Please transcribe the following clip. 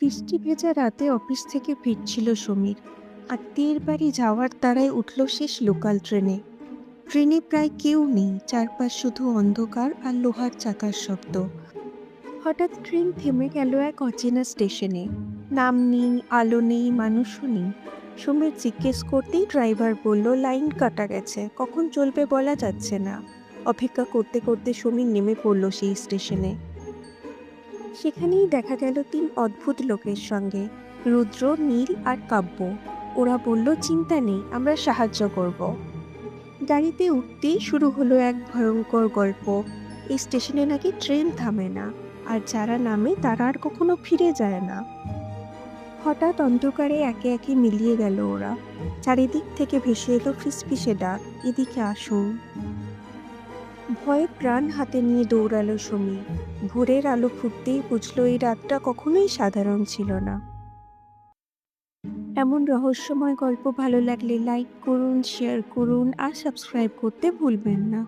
বৃষ্টি ভেজা রাতে অফিস থেকে ফিরছিল সমীর। আত্মীয়ের বাড়ি যাওয়ার তারায় উঠল শেষ লোকাল ট্রেনে। ট্রেনে প্রায় কেউ নেই, চারপাশ শুধু অন্ধকার আর লোহার চাকার শব্দ। হঠাৎ ট্রেন থেমে গেল এক অচেনা স্টেশনে। নাম নেই, আলো নেই, মানুষও নেই। সমীর জিজ্ঞেস করতেই ড্রাইভার বলল লাইন কাটা গেছে, কখন চলবে বলা যাচ্ছে না। অপেক্ষা করতে করতে সমীর নেমে পড়ল সেই স্টেশনে। সেখানেই দেখা গেল তিন অদ্ভুত লোকের সঙ্গে, রুদ্র, নীল আর কাব্য। ওরা বলল চিন্তা নেই, আমরা সাহায্য করব। গাড়িতে উঠতেই শুরু হলো এক ভয়ঙ্কর গল্প। এই স্টেশনে নাকি ট্রেন থামে না, আর যারা নামে তারা আর কখনো ফিরে যায় না। হঠাৎ অন্ধকারে একে একে মিলিয়ে গেল ওরা। চারিদিক থেকে ভেসে এলো ফিসফিসে ডাক, এদিকে আসুন। ভয়ে প্রাণ হাতে নিয়ে দৌড়ালো সমীর। ভোরের আলো ফুটতেই বুঝলো এই রাতটা কখনোই সাধারণ ছিল না। এমন রহস্যময় গল্প ভালো লাগলে লাইক করুন, শেয়ার করুন আর সাবস্ক্রাইব করতে ভুলবেন না।